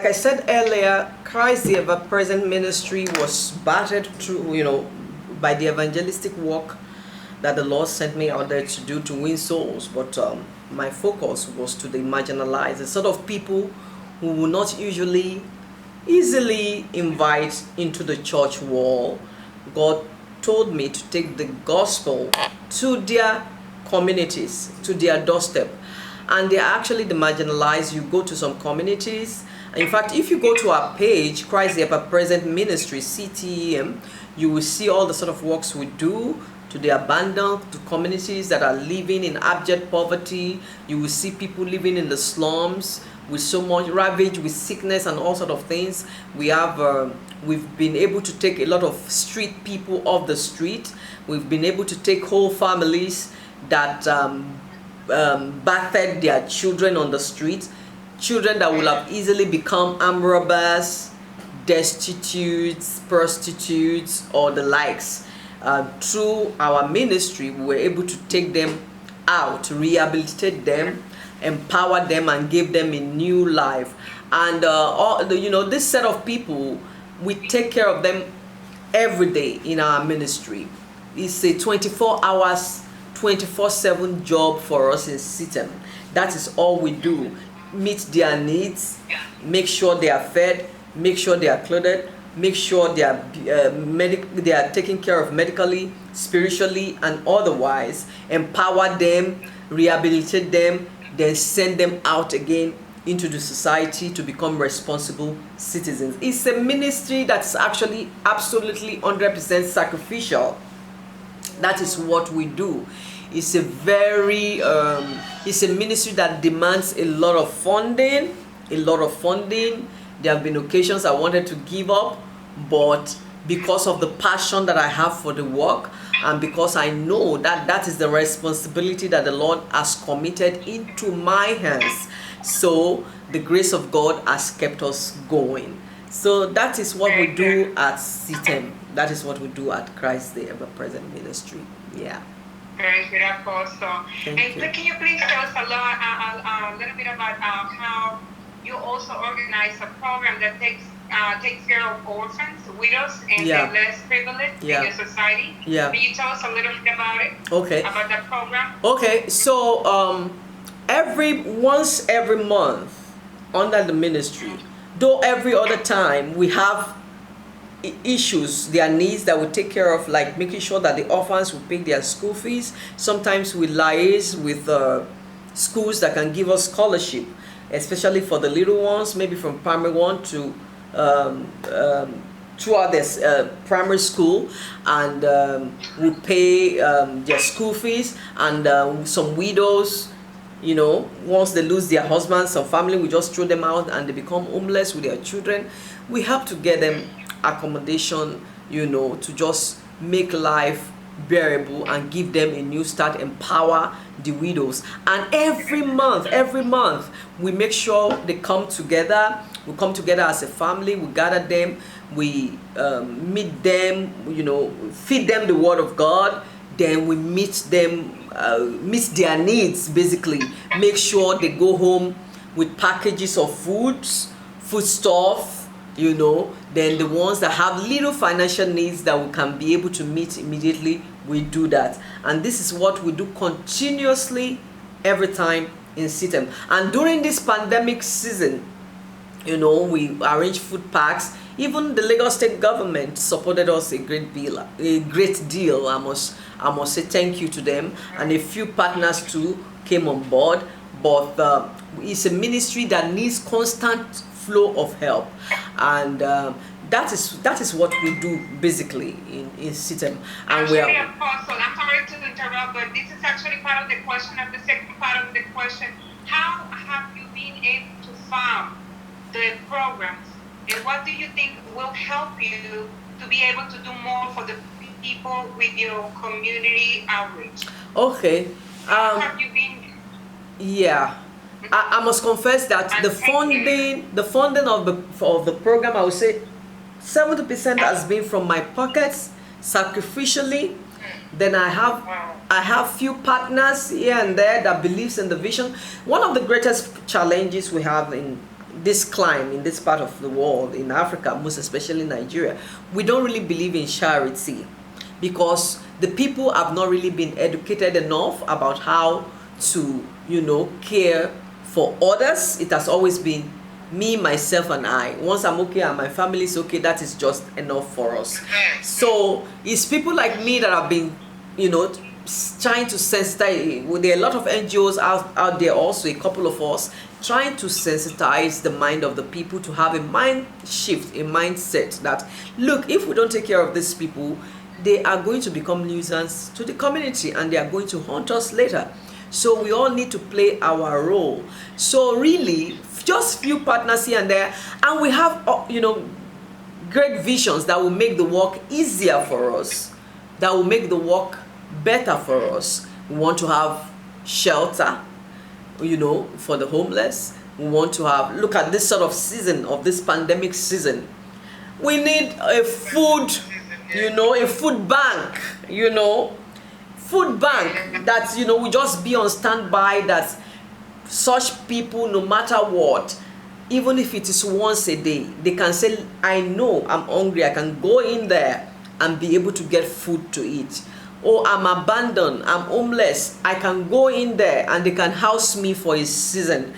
Like I said earlier, Christ the Ever Present ministry was battered through, by the evangelistic work that the Lord sent me out there to do to win souls. But my focus was to the marginalized, the sort of people who will not easily invite into the church wall. God told me to take the gospel to their communities, to their doorstep. And they're actually the marginalized. You go to some communities. In fact, if you go to our page, Christ the Ever Present Ministry, CTEM, you will see all the sort of works we do to the abandoned, to communities that are living in abject poverty. You will see people living in the slums with so much ravaged with sickness and all sort of things. We've been able to take a lot of street people off the street. We've been able to take whole families that battered their children on the street, children that will have easily become armed robbers, destitutes, prostitutes, or the likes. Through our ministry, we were able to take them out, rehabilitate them, empower them, and give them a new life. And this set of people, we take care of them every day in our ministry. It's a 24 hours 24/7 job for us in CTEM. That is all we do. Meet their needs, make sure they are fed, make sure they are clothed, make sure they are taken care of medically, spiritually, and otherwise. Empower them, rehabilitate them, then send them out again into the society to become responsible citizens. It's a ministry that's actually absolutely 100% sacrificial. That is what we do. It's a it's a ministry that demands a lot of funding. There have been occasions I wanted to give up, but because of the passion that I have for the work, and because I know that that is the responsibility that the Lord has committed into my hands, so the grace of God has kept us going. So that is what we do at CTEM. That is what we do at Christ the Ever Present Ministry. Yeah. Very good, Apostle. Can you please tell us a little bit about how you also organize a program that takes care of orphans, widows, and the less privileged in your society? Yeah. Can you tell us a little bit about it? Okay. About that program? Okay. So once every month under the ministry, though every other time we have issues, their needs that we take care of, like making sure that the orphans will pay their school fees. Sometimes we liaise with schools that can give us scholarship, especially for the little ones, maybe from primary 1 to throughout this primary school, and we pay their school fees. And some widows, once they lose their husbands, some family, we just throw them out and they become homeless with their children. We have to get them accommodation, to just make life bearable and give them a new start, empower the widows. And every month we make sure they come together. We come together as a family, we gather them, we meet them, feed them the word of God, then we meet their needs, basically make sure they go home with packages of foodstuff, then the ones that have little financial needs that we can be able to meet immediately, we do that. And this is what we do continuously every time in CTEM. And during this pandemic season, we arrange food packs. Even the Lagos state government supported us a great deal. I must say thank you to them, and a few partners too came on board. But it's a ministry that needs constant flow of help, and that is what we do basically in CTEM. And actually, Apostle, I'm sorry to interrupt, but this is actually part of the question. Of the second part of the question: how have you been able to fund the programs, and what do you think will help you to be able to do more for the people with your community outreach? Okay. How have you been? Yeah. I must confess that the funding of the program, I would say 70% has been from my pockets, sacrificially. Then I have few partners here and there that believes in the vision. One of the greatest challenges we have in this climb in this part of the world, in Africa, most especially Nigeria, we don't really believe in charity, because the people have not really been educated enough about how to, you know, care for others. It has always been me, myself, and I. Once I'm okay and my family is okay, that is just enough for us. So it's people like me that have been, you know, trying to sensitize. Well, there are a lot of NGOs out there, also a couple of us, trying to sensitize the mind of the people to have a mind shift, a mindset that, look, if we don't take care of these people, they are going to become nuisance to the community and they are going to haunt us later. So we all need to play our role. So really, just few partners here and there, and we have, you know, great visions that will make the work easier for us, that will make the work better for us. We want to have shelter, you know, for the homeless. We want to have, look at this sort of season, of this pandemic season, we need a food, you know, a food bank, you know, food bank that, you know, will just be on standby, that such people, no matter what, even if it is once a day, they can say, I know I'm hungry, I can go in there and be able to get food to eat. Or I'm abandoned, I'm homeless, I can go in there and they can house me for a season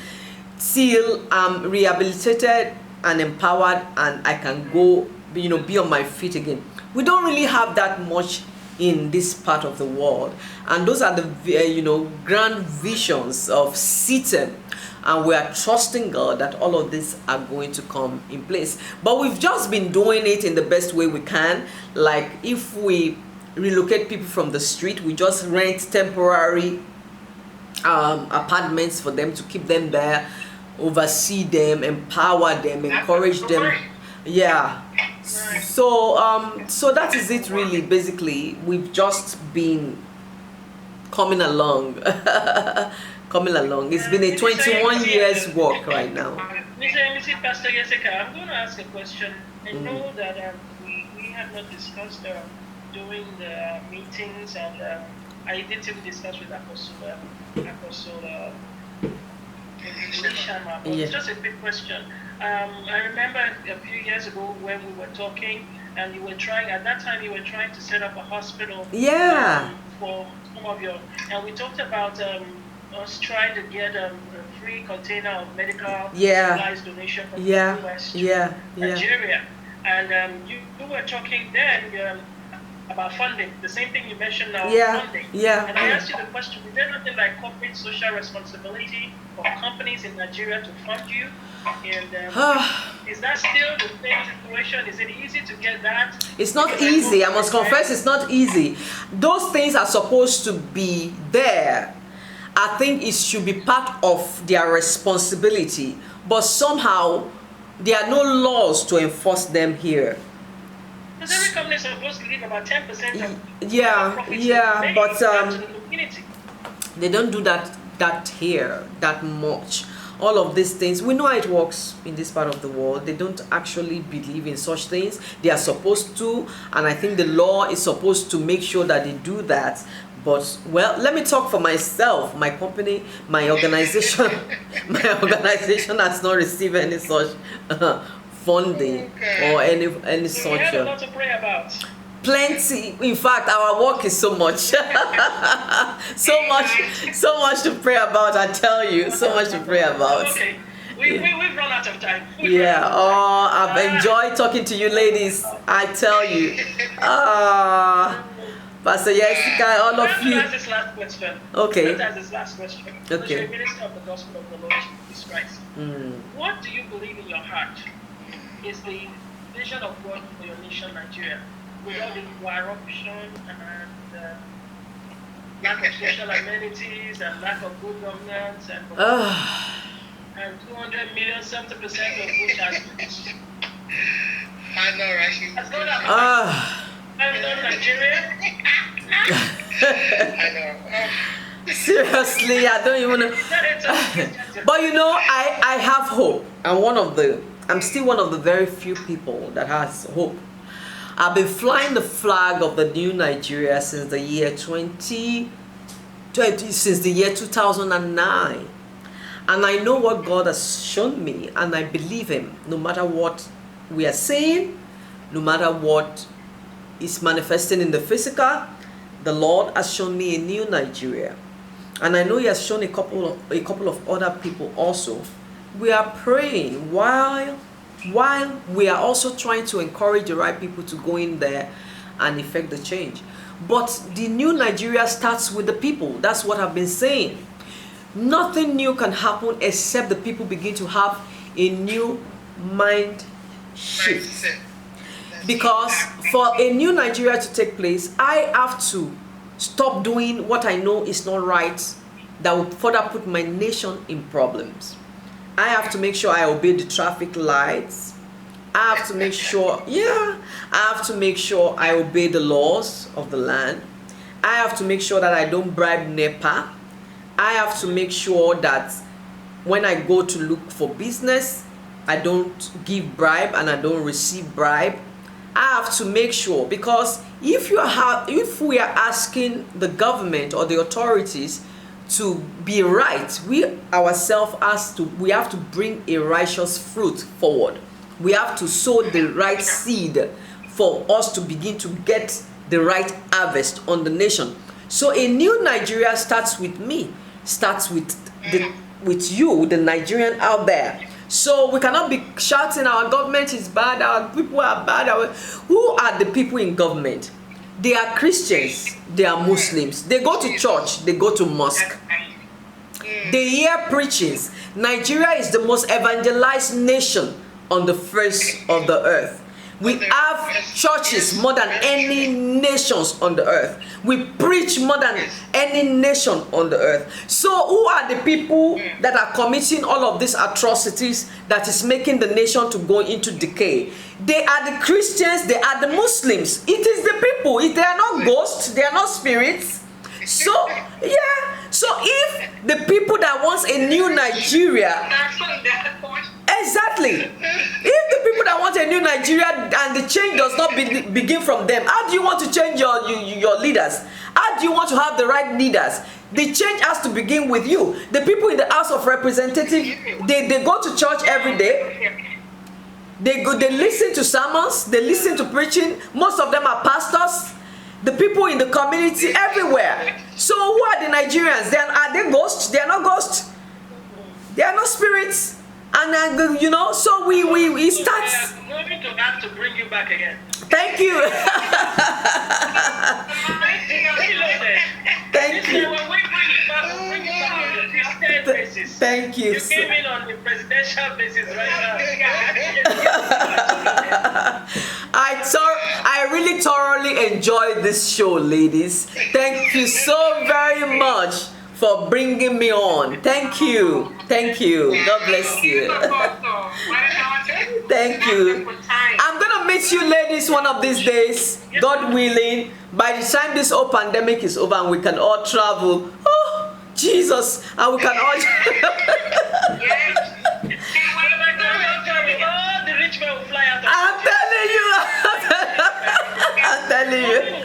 till I'm rehabilitated and empowered and I can go, you know, be on my feet again. We don't really have that much in this part of the world, and those are the you know, grand visions of CITEM, and we are trusting God that all of this are going to come in place. But we've just been doing it in the best way we can. Like, if we relocate people from the street, we just rent temporary apartments for them, to keep them there, oversee them, empower them, encourage them. Yeah. So so that is it really. Basically, we've just been coming along. Coming along. It's been a 21 years work right now. Mr. Pastor Jessica, I'm going to ask a question. I know that we have not discussed during the meetings, and I did discuss with Apostle Elishama, but it's just a quick question. I remember a few years ago when we were talking, and you were trying, at that time you were trying to set up a hospital. Yeah. For some of your, and we talked about us trying to get a free container of medical supplies donation from the US to Nigeria. And you were talking then about funding, the same thing you mentioned now, funding. And I asked you the question, is there nothing like corporate social responsibility for companies in Nigeria to fund you? And is that still the same situation? Is it easy to get that? It's not easy. I must confess, it's not easy. Those things are supposed to be there. I think it should be part of their responsibility, but somehow there are no laws to enforce them here. Because every company is supposed to give about 10% of profits but to the community. They don't do that here that much. All of these things, we know how it works in this part of the world. They don't actually believe in such things. They are supposed to, and I think the law is supposed to make sure that they do that. But, well, let me talk for myself. My company, my organization, my organization has not received any such funding or any So such. we have a lot to pray about. Plenty. In fact, our work is so much, so much to pray about. I tell you, so much to pray about. Okay, we've run out of time. I've enjoyed talking to you, ladies. I tell you, Pastor Jessica, all of you. Let's ask this last question. Okay. Let's ask this last question. Okay. You're a minister of the gospel of the Lord Jesus Christ. What do you believe in your heart is the vision of God for your nation, Nigeria? With all the corruption and lack of social amenities and lack of good governance and 200 million, 70% of which has I know, right? has gone up. Nigeria. I know. Seriously, I don't even know. But you know, I have hope. I'm still one of the very few people that has hope. I've been flying the flag of the new Nigeria since the year 2020, since the year 2009. And And I know what God has shown me, and I believe him. No matter what we are saying, no matter what is manifesting in the physical, the Lord has shown me a new Nigeria. And I know he has shown a couple of other people also. We are praying while we are also trying to encourage the right people to go in there and effect the change. But the new Nigeria starts with the people. That's what I've been saying. Nothing new can happen except the people begin to have a new mind shift. Because for a new Nigeria to take place, I have to stop doing what I know is not right, that will further put my nation in problems. I have to make sure I obey the traffic lights. I have to make sure, I have to make sure I obey the laws of the land. I have to make sure that I don't bribe NEPA. I have to make sure that when I go to look for business, I don't give bribe and I don't receive bribe. I have to make sure, because if we are asking the government or the authorities to be right, we ourselves have to bring a righteous fruit forward. We have to sow the right seed for us to begin to get the right harvest on the nation. So a new Nigeria starts with me, starts with you, the Nigerian out there. So we cannot be shouting our government is bad, our people are bad. Who are the people in government? They are Christians, they are Muslims. They go to church, they go to mosque. They hear preachings. Nigeria is the most evangelized nation on the face of the earth. We have churches more than any nations on the earth. We preach more than any nation on the earth. So who are the people that are committing all of these atrocities that is making the nation to go into decay? They are the Christians, they are the Muslims. It is the people. They are not ghosts, they are not spirits. So, so if the people that wants a new Nigeria, exactly, if the people that want a new Nigeria and the change does not begin from them, how do you want to change your leaders? How do you want to have the right leaders? The change has to begin with you. The people in the House of Representatives, they go to church every day. They listen to sermons, they listen to preaching. Most of them are pastors. The people in the community everywhere. So who are the Nigerians? Are they ghosts? They are not ghosts. They are not spirits. And so we start. We are going to have to bring you back again. Thank you. Thank you. When we bring you back, we'll bring you back on the Christian basis. Thank you. You came in on the presidential basis right now. I really thoroughly enjoyed this show, ladies. Thank you so very much for bringing me on. Thank you. Thank you. God bless you. Thank you. I'm gonna meet you ladies one of these days, God willing. By the time this whole pandemic is over and we can all travel, oh Jesus, and we can all the rich man will fly out. I'm telling you. I'm telling you.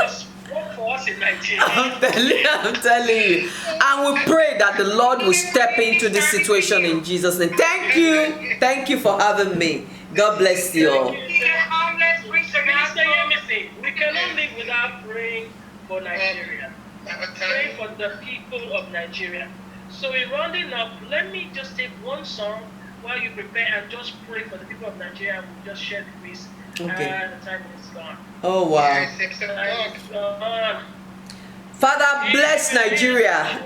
I'm telling you. And we pray that the Lord will step into this situation in Jesus' name. Thank you. Thank you for having me. God bless you all. We cannot live without praying for Nigeria. Praying for the people of Nigeria. So in rounding up, let me just take one song while you prepare and just pray for the people of Nigeria, and we'll just share the grace. Okay. And the time is gone. Oh wow. Father, bless Nigeria.